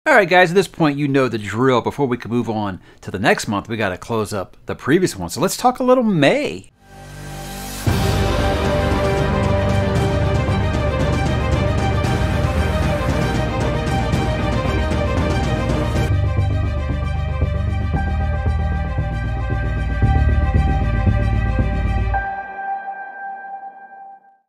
Alright guys, at this point you know the drill. Before we can move on to the next month, we got to close up the previous one. So let's talk a little May.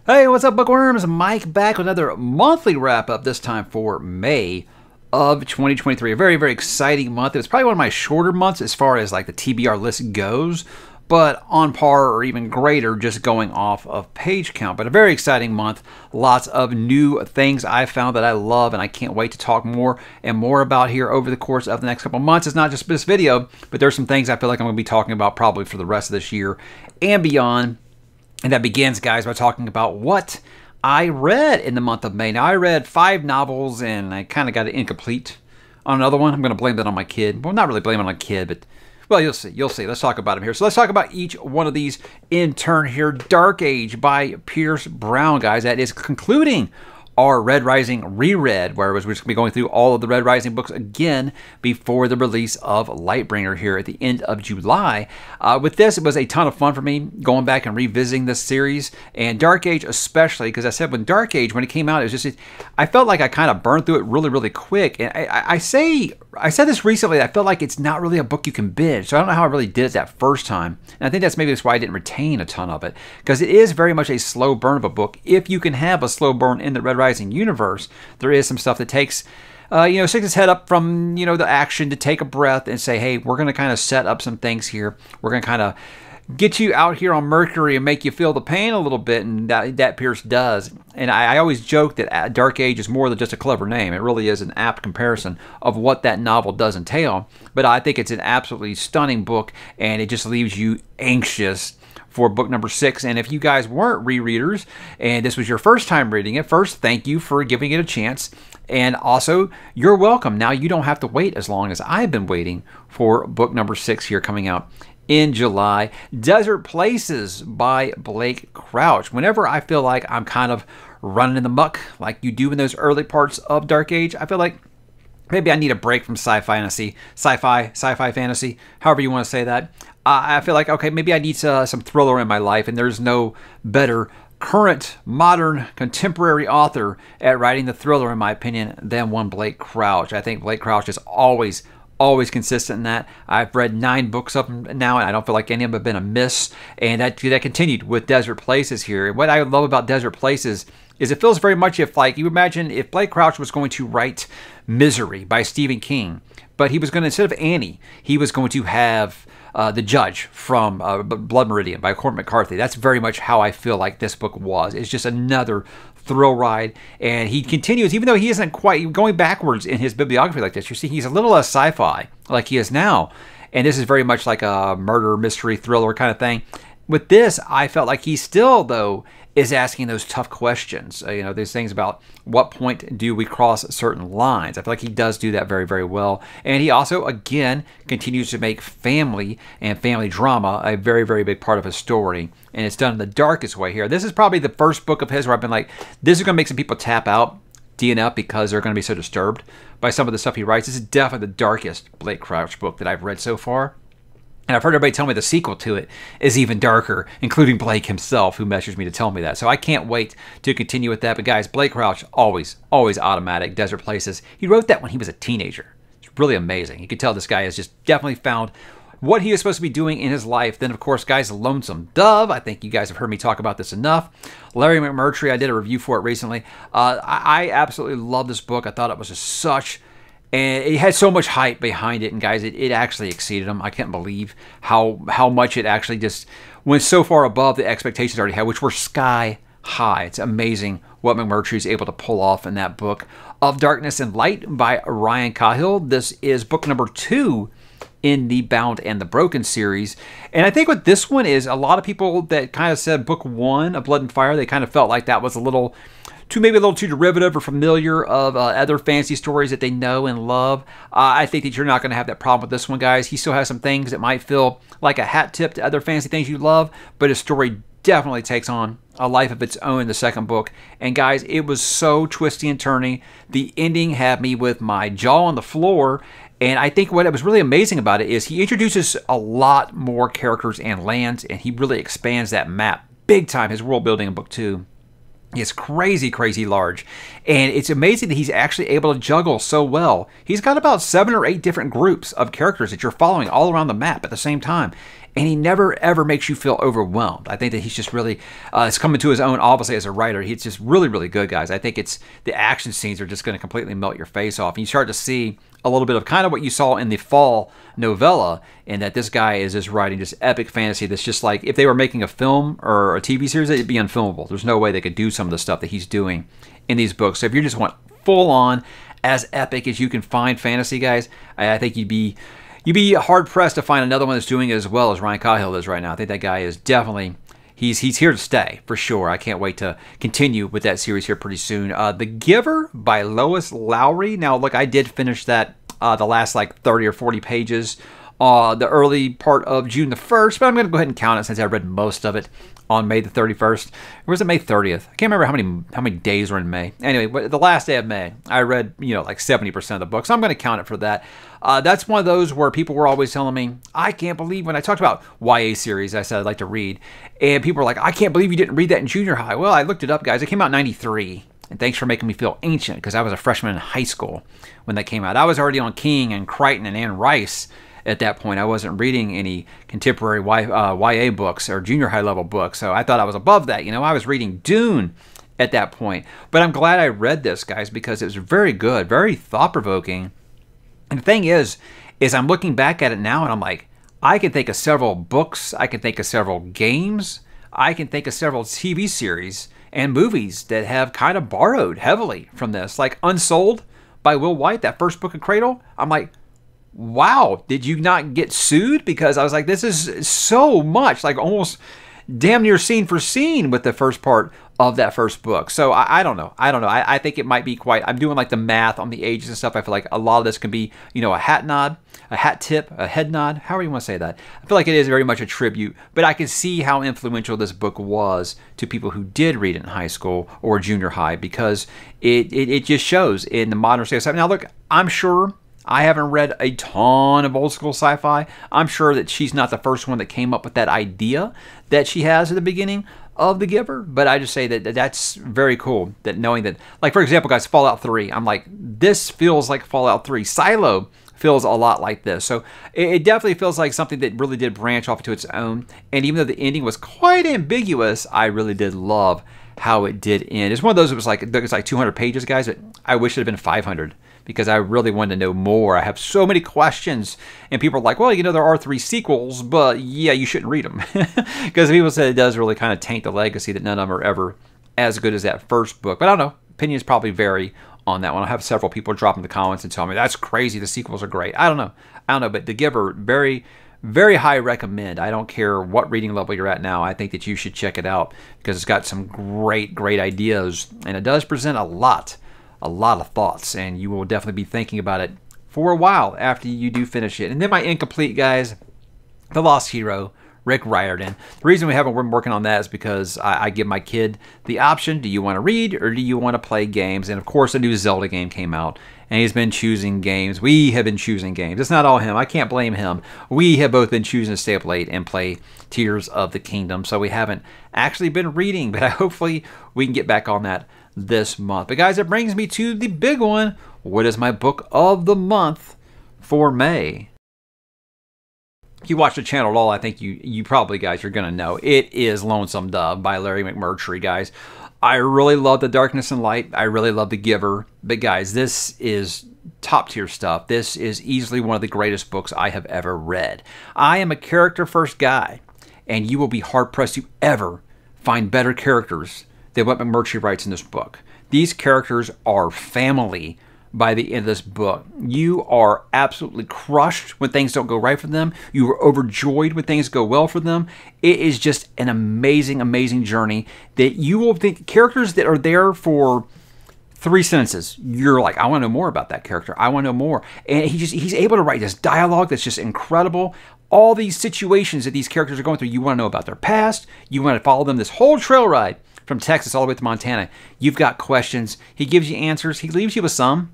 Hey, what's up, bookworms? Mike back with another monthly wrap-up, this time for May of 2023. A very, very exciting month. It's probably one of my shorter months as far as like the TBR list goes, but on par or even greater just going off of page count. But a very exciting month. Lots of new things I found that I love, and I can't wait to talk more and more about here over the course of the next couple months. It's not just this video, but there's some things I feel like I'm going to be talking about probably for the rest of this year and beyond. And that begins, guys, by talking about what I read in the month of May. Now, I read 5 novels, and I kind of got it incomplete on another one. I'm going to blame that on my kid. Well, not really blame it on a kid, but, well, you'll see. You'll see. Let's talk about them here. So let's talk about each one of these in turn here. Dark Age by Pierce Brown, guys. That is concluding our Red Rising reread, where we're just going to be going through all of the Red Rising books again before the release of Lightbringer here at the end of July. With this, it was a ton of fun for me going back and revisiting this series, and Dark Age especially, because I said when Dark Age, when it came out, it was just, I felt like I kind of burned through it really, really quick. And I said this recently, I felt like it's not really a book you can binge, so I don't know how I really did it that first time. And I think that's why I didn't retain a ton of it, because it is very much a slow burn of a book. If you can have a slow burn in the Red Rising universe, there is some stuff that takes, sticks its head up from, the action to take a breath and say, hey, we're going to kind of set up some things here. We're going to kind of get you out here on Mercury and make you feel the pain a little bit, and that Pierce does. And I always joke that Dark Age is more than just a clever name. It really is an apt comparison of what that novel does entail. But I think it's an absolutely stunning book, and it just leaves you anxious for book number 6. And if you guys weren't rereaders and this was your first time reading it, first, thank you for giving it a chance. And also, you're welcome. Now you don't have to wait as long as I've been waiting for book number 6 here coming out in July. Desert Places by Blake Crouch. Whenever I feel like I'm kind of running in the muck like you do in those early parts of Dark Age, I feel like maybe I need a break from sci-fi fantasy, however you want to say that. I feel like, okay, maybe I need some thriller in my life, and there's no better current, modern, contemporary author at writing the thriller, in my opinion, than one Blake Crouch. I think Blake Crouch is always consistent in that. I've read 9 books of them now, and I don't feel like any of them have been a miss, and that continued with Desert Places here. And what I love about Desert Places is it feels very much like, you imagine if Blake Crouch was going to write Misery by Stephen King, but he was going to, instead of Annie, he was going to have The Judge from Blood Meridian by Cormac McCarthy. That's very much how I feel like this book was. It's just another thrill ride, and he continues, even though he isn't quite going backwards in his bibliography like this. You see, he's a little less sci-fi like he is now, and this is very much like a murder mystery thriller kind of thing. With this, I felt like he still, though, is asking those tough questions. These things about what point do we cross certain lines. I feel like he does do that very, very well. And he also, again, continues to make family and family drama a very, very big part of his story. And it's done in the darkest way here. This is probably the first book of his where I've been like, this is going to make some people tap out DNF because they're going to be so disturbed by some of the stuff he writes. This is definitely the darkest Blake Crouch book that I've read so far. And I've heard everybody tell me the sequel to it is even darker, including Blake himself, who messaged me to tell me that. So I can't wait to continue with that. But guys, Blake Crouch, always automatic. Desert Places. He wrote that when he was a teenager. It's really amazing. You can tell this guy has just definitely found what he was supposed to be doing in his life. Then, of course, guys, Lonesome Dove. I think you guys have heard me talk about this enough. Larry McMurtry, I did a review for it recently. I absolutely love this book. I thought it was just such... And it had so much hype behind it, and guys, it actually exceeded them. I can't believe how much it actually just went so far above the expectations I already had, which were sky high. It's amazing what McMurtry is able to pull off in that book. Of Darkness and Light by Ryan Cahill. This is book number 2 in the Bound and the Broken series. And I think what this one is, a lot of people that kind of said book 1 of Blood and Fire, they kind of felt like that was maybe a little too derivative or familiar of other fantasy stories that they know and love. I think that you're not going to have that problem with this one, guys. He still has some things that might feel like a hat tip to other fantasy things you love, but his story definitely takes on a life of its own in the second book. And guys, it was so twisty and turny. The ending had me with my jaw on the floor. And I think what was really amazing about it is he introduces a lot more characters and lands, and he really expands that map big time, his world building in book 2. It's crazy, crazy large. And it's amazing that he's actually able to juggle so well. He's got about 7 or 8 different groups of characters that you're following all around the map at the same time. And he never, ever makes you feel overwhelmed. I think that he's just really, it's coming to his own, obviously, as a writer. He's just really, really good, guys. I think it's, the action scenes are just going to completely melt your face off. And you start to see a little bit of kind of what you saw in the fall novella, in that this guy is just writing just epic fantasy that's just like, if they were making a film or a TV series, it'd be unfilmable. There's no way they could do some of the stuff that he's doing in these books. So if you just want full on, as epic as you can find fantasy, guys, I think you'd be hard-pressed to find another one that's doing it as well as Ryan Cahill is right now. I think that guy is definitely, he's here to stay, for sure. I can't wait to continue with that series here pretty soon. The Giver by Lois Lowry. Now, look, I did finish that, the last like 30 or 40 pages, the early part of June the 1st, but I'm going to go ahead and count it since I read most of it on May the 31st. Or was it May 30th? I can't remember how many days were in May. Anyway, the last day of May, I read, like 70% of the book, so I'm going to count it for that. That's one of those where people were always telling me, I can't believe, when I talked about YA series I said I'd like to read, and people were like, I can't believe you didn't read that in junior high. Well, I looked it up, guys. It came out in 93. And thanks for making me feel ancient, because I was a freshman in high school when that came out. I was already on King and Crichton and Anne Rice at that point. I wasn't reading any contemporary YA books or junior high level books, so I thought I was above that. I was reading Dune at that point. But I'm glad I read this, guys, because it was very good, very thought-provoking. And the thing is I'm looking back at it now and I'm like, I can think of several books, I can think of several games, I can think of several TV series and movies that have kind of borrowed heavily from this. Like Unsold by Will White, that first book of Cradle. I'm like, wow, did you not get sued? Because I was like, this is so much, like almost damn near scene for scene with the first part of that first book. So I don't know. I think it might be quite, I'm doing like the math on the ages and stuff. I feel like a lot of this can be, a hat nod, a hat tip, a head nod, however you want to say that. I feel like it is very much a tribute, but I can see how influential this book was to people who did read it in high school or junior high, because it just shows in the modern state of sci-fi. Now look, I'm sure I haven't read a ton of old school sci-fi. I'm sure that she's not the first one that came up with that idea that she has at the beginning of The Giver, but I just say that that's very cool, that knowing that, like for example, guys, Fallout 3, I'm like, this feels like Fallout 3. Silo feels a lot like this. So it definitely feels like something that really did branch off to its own. And even though the ending was quite ambiguous, I really did love how it did end. It's one of those, it was like 200 pages, guys, but I wish it had been 500. Because I really wanted to know more. I have so many questions. And people are like, well, there are 3 sequels, but yeah, you shouldn't read them. Because people said it does really kind of taint the legacy, that none of them are ever as good as that first book. But I don't know. Opinions probably vary on that one. I'll have several people drop in the comments and tell me, that's crazy, the sequels are great. I don't know. But The Giver, very, very high recommend. I don't care what reading level you're at now. I think that you should check it out, because it's got some great, great ideas. And it does present a lot of thoughts, and you will definitely be thinking about it for a while after you do finish it. And then my incomplete, guys, The Lost Hero, Rick Riordan. The reason we haven't been working on that is because I give my kid the option, do you want to read or do you want to play games? And of course a new Zelda game came out, and he's been choosing games. We have been choosing games. It's not all him. I can't blame him. We have both been choosing to stay up late and play Tears of the Kingdom, so we haven't actually been reading, but hopefully we can get back on that this month. But guys, it brings me to the big one. What is my book of the month for May? If you watch the channel at all, I think you probably, guys, you're going to know. It is Lonesome Dove by Larry McMurtry, guys. I really love The Darkness and Light. I really love The Giver. But guys, this is top tier stuff. This is easily one of the greatest books I have ever read. I am a character first guy, and you will be hard pressed to ever find better characters than what McMurtry writes in this book. These characters are family by the end of this book. You are absolutely crushed when things don't go right for them. You are overjoyed when things go well for them. It is just an amazing, amazing journey that you will think, characters that are there for 3 sentences, you're like, I want to know more about that character. I want to know more. And he's able to write this dialogue that's just incredible. all these situations that these characters are going through. You want to know about their past. You want to follow them this whole trail ride from Texas all the way to Montana. You've got questions. He gives you answers. He leaves you with some.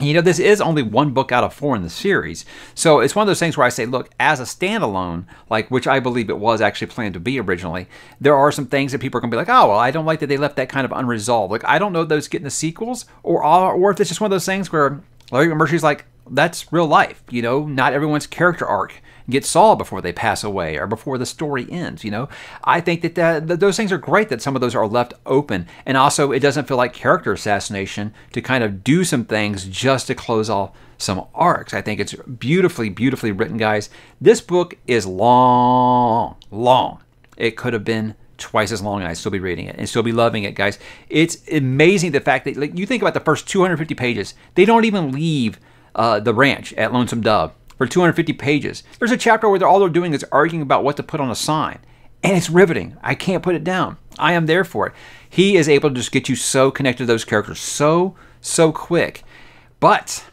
You know, this is only one book out of 4 in the series. So it's one of those things where I say, look, as a standalone, like which I believe it was actually planned to be originally, there are some things that people are going to be like, oh, well, I don't like that they left that kind of unresolved. Like, I don't know if those get in the sequels or if it's just one of those things where Larry Murphy's like, that's real life. You know, not everyone's character arc gets solved before they pass away or before the story ends. You know, I think that those things are great, that some of those are left open. And also, it doesn't feel like character assassination to kind of do some things just to close off some arcs. I think it's beautifully, beautifully written, guys. This book is long. It could have been twice as long and I'd still be reading it and still be loving it, guys. It's amazing the fact that, like, you think about the first 250 pages, they don't even leave the ranch at Lonesome Dove for 250 pages. There's a chapter where all they're doing is arguing about what to put on a sign. And it's riveting. I can't put it down. I am there for it. He is able to just get you so connected to those characters so quick. But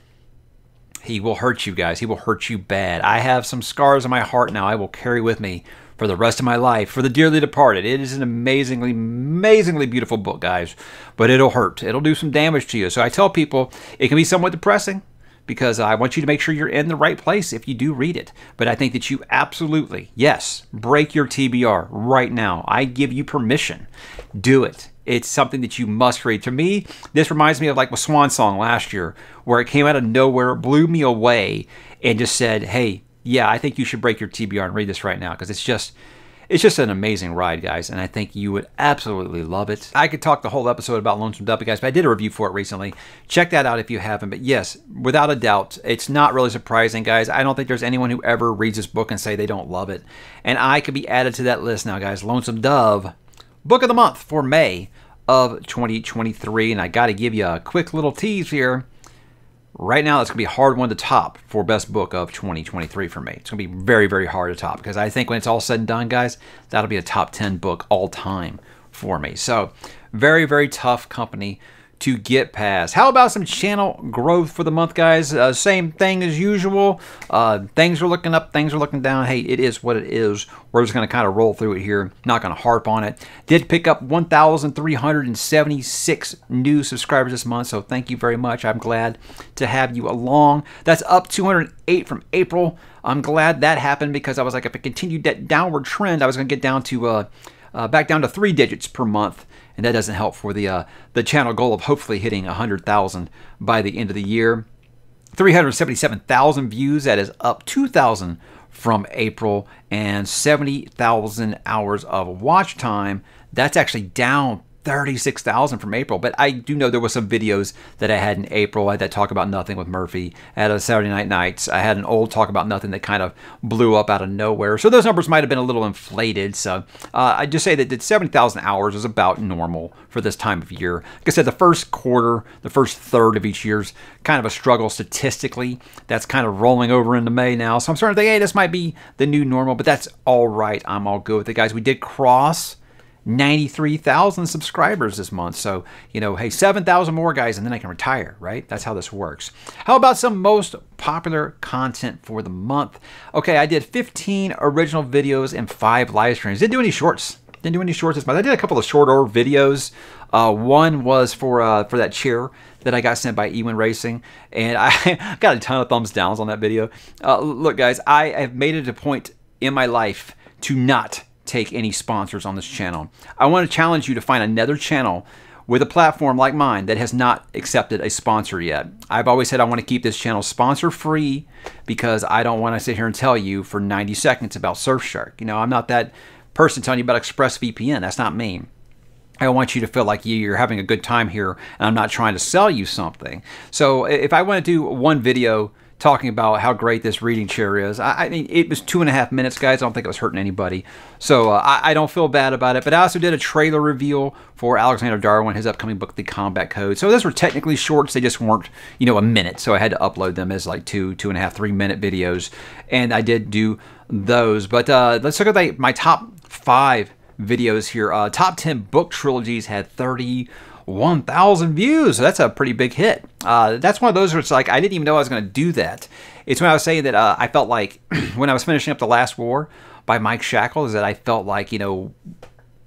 he will hurt you, guys. He will hurt you bad. I have some scars on my heart now I will carry with me for the rest of my life for The Dearly Departed. It is an amazingly, amazingly beautiful book, guys. But it'll hurt. It'll do some damage to you. So I tell people it can be somewhat depressing, because I want you to make sure you're in the right place if you do read it. But I think that you absolutely, yes, break your TBR right now. I give you permission. Do it. It's something that you must read. To me, this reminds me of like with Swan Song last year, where it came out of nowhere, blew me away, and just said, hey, yeah, I think you should break your TBR and read this right now, because it's just an amazing ride, guys, and I think you would absolutely love it. I could talk the whole episode about Lonesome Dove, guys, but I did a review for it recently. Check that out if you haven't. But yes, without a doubt, it's not really surprising, guys. I don't think there's anyone who ever reads this book and say they don't love it. And I could be added to that list now, guys. Lonesome Dove, Book of the Month for May of 2023. And I got to give you a quick little tease here. Right now, that's going to be a hard one to top for best book of 2023 for me. It's going to be very, very hard to top, because I think when it's all said and done, guys, that'll be a top 10 book all time for me. So very, very tough company to get past. How about some channel growth for the month, guys? Same thing as usual. Things are looking up, things are looking down. Hey, it is what it is. We're just going to kind of roll through it here. Not going to harp on it. Did pick up 1,376 new subscribers this month, so thank you very much. I'm glad to have you along. That's up 208 from April. I'm glad that happened, because I was like, if it continued that downward trend, I was going to get down to back down to 3 digits per month. And that doesn't help for the channel goal of hopefully hitting 100,000 by the end of the year. 377,000 views. That is up 2,000 from April. And 70,000 hours of watch time. That's actually down 36,000 from April, but I do know there were some videos that I had in April. I had that Talk About Nothing with Murphy. I had a Saturday Night Nights. I had an old Talk About Nothing that kind of blew up out of nowhere. So those numbers might have been a little inflated. So I just say that 70,000 hours is about normal for this time of year. Like I said, the first quarter, the first third of each year is kind of a struggle statistically. That's kind of rolling over into May now. So I'm starting to think, hey, this might be the new normal, but that's all right. I'm all good with it, guys. We did cross 93,000 subscribers this month. So, you know, hey, 7,000 more, guys, and then I can retire, right? That's how this works. How about some most popular content for the month? Okay, I did 15 original videos and 5 live streams. Didn't do any shorts. Didn't do any shorts this month. I did a couple of shorter videos. One was for that chair that I got sent by Ewin Racing, and I got a ton of thumbs downs on that video. Look, guys, I have made it a point in my life to not take any sponsors on this channel. I want to challenge you to find another channel with a platform like mine that has not accepted a sponsor yet. I've always said I want to keep this channel sponsor free, because I don't want to sit here and tell you for 90 seconds about Surfshark. You know, I'm not that person telling you about ExpressVPN. That's not me. I want you to feel like you're having a good time here, and I'm not trying to sell you something. So if I want to do one video talking about how great this reading chair is, I mean, it was 2.5 minutes, guys. I don't think it was hurting anybody. So I don't feel bad about it. But I also did a trailer reveal for Alexander Darwin, his upcoming book, The Combat Code. So those were technically shorts. They just weren't, you know, a minute. So I had to upload them as like 2.5, 3 minute videos. And I did do those. But let's look at my top 5 videos here. Top 10 book trilogies had 31,000 views. So that's a pretty big hit. That's one of those where it's like, I didn't even know I was going to do that. It's when I was saying that I felt like when I was finishing up The Last War by Mike Shackle, is that I felt like,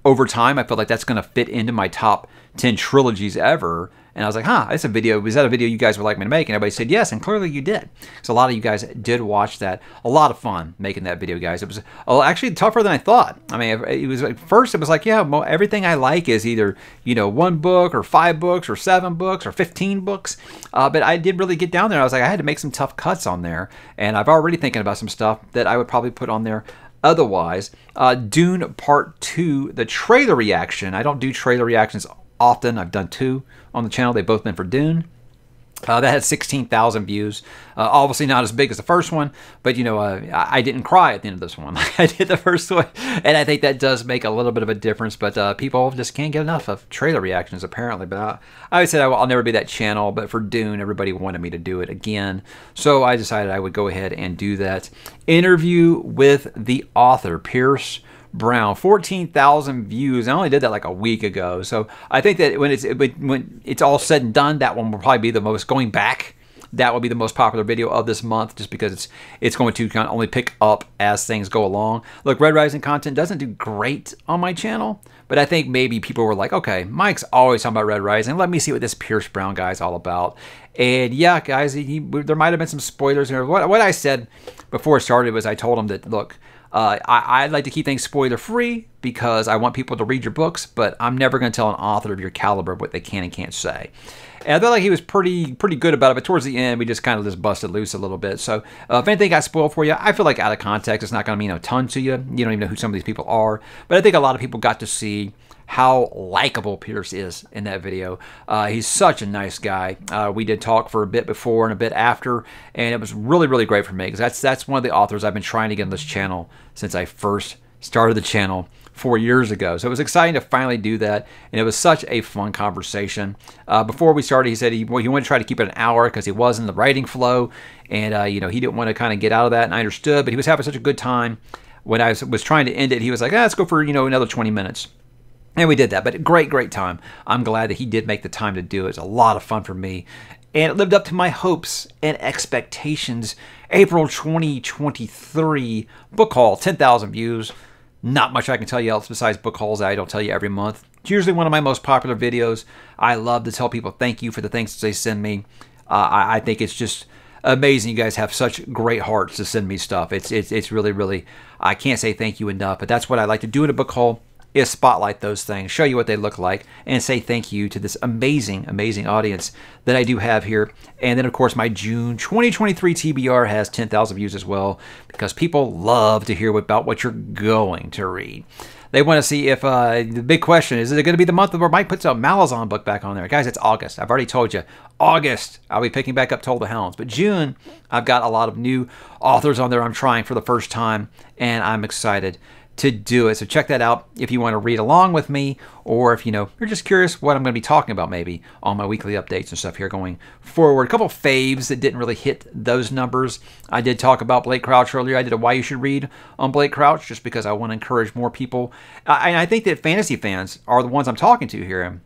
over time, I felt like that's going to fit into my top 10 trilogies ever. And I was like, that's a video. Was that a video you guys would like me to make? And everybody said yes, and clearly you did. So a lot of you guys did watch that. A lot of fun making that video, guys. It was actually tougher than I thought. I mean, it was like, first it was like, yeah, everything I like is either, 1 book or 5 books or 7 books or 15 books. But I did really get down there. I was like, I had to make some tough cuts on there. And I've already thinking about some stuff that I would probably put on there otherwise. Dune Part 2, the trailer reaction. I don't do trailer reactions often. I've done 2 on the channel. They've both been for Dune. That had 16,000 views. Obviously not as big as the first one, but I didn't cry at the end of this one like I did the first one, and I think that does make a little bit of a difference. But people just can't get enough of trailer reactions apparently. But I said I'll never be that channel. But for Dune, everybody wanted me to do it again, so I decided I would go ahead and do that. Interview with the author, Pierce Brown, 14,000 views. I only did that like a week ago, so I think that when it's all said and done, that one will probably be the most, going back, that will be the most popular video of this month, just because it's going to kind of only pick up as things go along. Look, Red Rising content doesn't do great on my channel, but I think maybe people were like, okay, Mike's always talking about Red Rising. Let me see what this Pierce Brown guy is all about. And yeah, guys, there might have been some spoilers here. What I said before it started was I told him that, look, I'd like to keep things spoiler free because I want people to read your books, but I'm never going to tell an author of your caliber what they can and can't say. And I felt like he was pretty good about it, but towards the end, we just kind of busted loose a little bit. So if anything got spoiled for you, I feel like out of context, it's not going to mean a ton to you. You don't even know who some of these people are. But I think a lot of people got to see how likable Pierce is in that video. He's such a nice guy. We did talk for a bit before and a bit after, and it was really, really great for me because that's one of the authors I've been trying to get on this channel since I first started the channel 4 years ago. So it was exciting to finally do that, and it was such a fun conversation. Before we started, he said he wanted to try to keep it an hour because he was in the writing flow, and he didn't want to kind of get out of that, and I understood, but he was having such a good time. When I was trying to end it, he was like, let's go for another 20 minutes. And we did that, but great time. I'm glad that he did make the time to do it. It was a lot of fun for me, and it lived up to my hopes and expectations. April 2023 book haul, 10,000 views. Not much I can tell you else besides book hauls that I don't tell you every month. It's usually one of my most popular videos. I love to tell people thank you for the things they send me. I think it's just amazing. You guys have such great hearts to send me stuff. It's really, really, I can't say thank you enough, but that's what I like to do in a book haul, is spotlight those things, show you what they look like, and say thank you to this amazing, amazing audience that I do have here. And then, of course, my June 2023 TBR has 10,000 views as well, because people love to hear about what you're going to read. They want to see if, the big question is it going to be the month where Mike puts a Malazan book back on there? Guys, it's August. I've already told you. August, I'll be picking back up Toll the Hounds. But June, I've got a lot of new authors on there I'm trying for the first time, and I'm excited to do it. So check that out if you want to read along with me, or if you're just curious what I'm going to be talking about maybe on my weekly updates and stuff here going forward. A couple of faves that didn't really hit those numbers. I did talk about Blake Crouch earlier. I did a why you should read on Blake Crouch just because I want to encourage more people. And I think that fantasy fans are the ones I'm talking to here.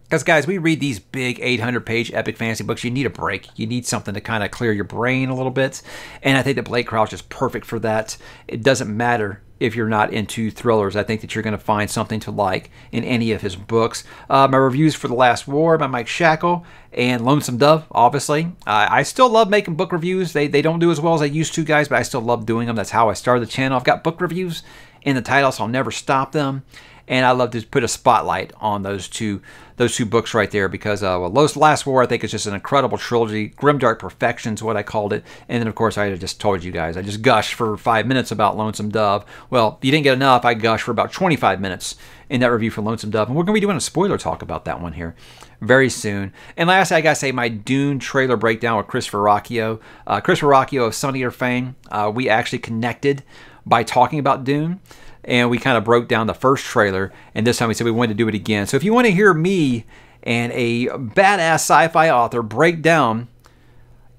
Because, guys, we read these big 800-page epic fantasy books. You need a break. You need something to kind of clear your brain a little bit. And I think that Blake Crouch is perfect for that. It doesn't matter if you're not into thrillers. I think that you're going to find something to like in any of his books. My reviews for The Last War by Mike Shackle and Lonesome Dove, obviously. I still love making book reviews. They don't do as well as I used to, guys, but I still love doing them. That's how I started the channel. I've got book reviews in the title, so I'll never stop them. And I love to put a spotlight on those two books right there because Last War, I think, is just an incredible trilogy. Grimdark Perfection is what I called it. And then, of course, I just told you guys, I just gushed for 5 minutes about Lonesome Dove. Well, if you didn't get enough, I gushed for about 25 minutes in that review for Lonesome Dove. And we're going to be doing a spoiler talk about that one here very soon. And lastly, I got to say my Dune trailer breakdown with Chris Verrocchio. Chris Verrocchio of Sunny Air fame. We actually connected by talking about Dune. And we kind of broke down the first trailer, and this time we said we wanted to do it again. So if you want to hear me and a badass sci-fi author break down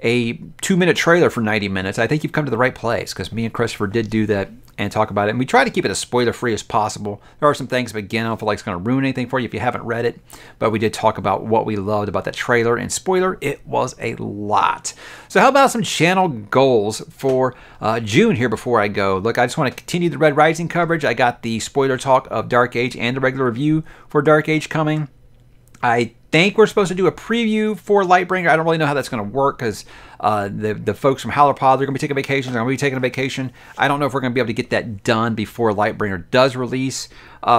a 2-minute trailer for 90 minutes, I think you've come to the right place, because me and Christopher did do that, and talk about it. And we try to keep it as spoiler-free as possible. There are some things, but again, I don't feel like it's going to ruin anything for you if you haven't read it. But we did talk about what we loved about that trailer. And spoiler, it was a lot. So how about some channel goals for June here before I go? Look, I just want to continue the Red Rising coverage. I got the spoiler talk of Dark Age and the regular review for Dark Age coming. I think we're supposed to do a preview for Lightbringer. I don't really know how that's going to work because the folks from Howler Pod, they're going to be taking vacations. I'm going to be taking a vacation. I don't know if we're going to be able to get that done before Lightbringer does release.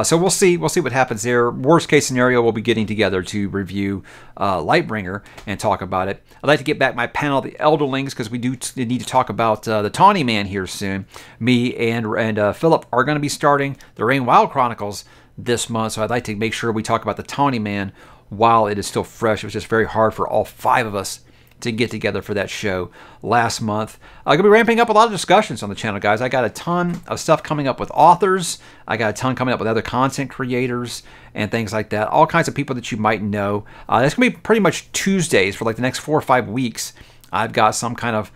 So we'll see. We'll see what happens there. Worst case scenario, we'll be getting together to review Lightbringer and talk about it. I'd like to get back my panel, the Elderlings, because we do need to talk about the Tawny Man here soon. Me and Philip are going to be starting the Rain Wild Chronicles this month, so I'd like to make sure we talk about the Tawny Man while it is still fresh. It was just very hard for all 5 of us to get together for that show last month. I'm going to be ramping up a lot of discussions on the channel, guys. I got a ton of stuff coming up with authors. I got a ton coming up with other content creators and things like that. All kinds of people that you might know. That's going to be pretty much Tuesdays for like the next 4 or 5 weeks. I've got some kind of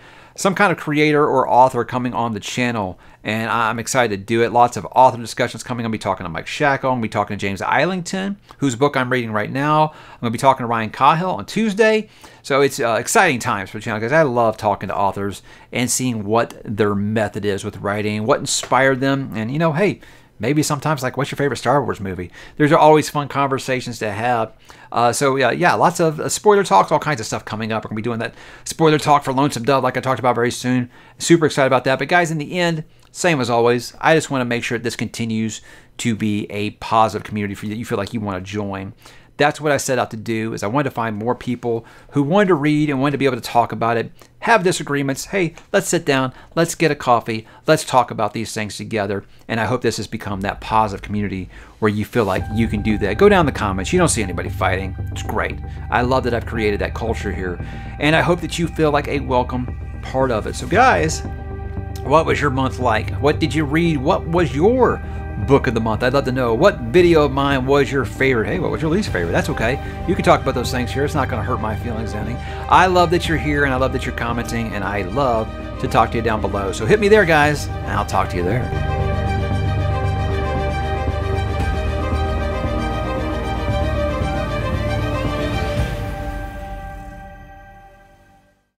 creator or author coming on the channel, and I'm excited to do it. Lots of author discussions coming. I'm going to be talking to Mike Shackle. I'm going to be talking to James Islington, whose book I'm reading right now. I'm going to be talking to Ryan Cahill on Tuesday. So it's exciting times for the channel, because I love talking to authors and seeing what their method is with writing, what inspired them, and, you know, hey, maybe sometimes like, what's your favorite Star Wars movie? There's always fun conversations to have. Yeah, lots of spoiler talks, all kinds of stuff coming up. We're going to be doing that spoiler talk for Lonesome Dove, like I talked about, very soon. Super excited about that. But guys, in the end, same as always, I just want to make sure that this continues to be a positive community for you that you feel like you want to join. That's what I set out to do, is I wanted to find more people who wanted to read and wanted to be able to talk about it, have disagreements. Hey, let's sit down, let's get a coffee, let's talk about these things together. And I hope this has become that positive community where you feel like you can do that. Go down in the comments. You don't see anybody fighting. It's great. I love that I've created that culture here. And I hope that you feel like a welcome part of it. So guys, what was your month like? What did you read? What was your book of the month? I'd love to know. What video of mine was your favorite? Hey, what was your least favorite? That's okay. You can talk about those things here. It's not going to hurt my feelings any. I love that you're here, and I love that you're commenting, and I love to talk to you down below. So hit me there, guys, and I'll talk to you there.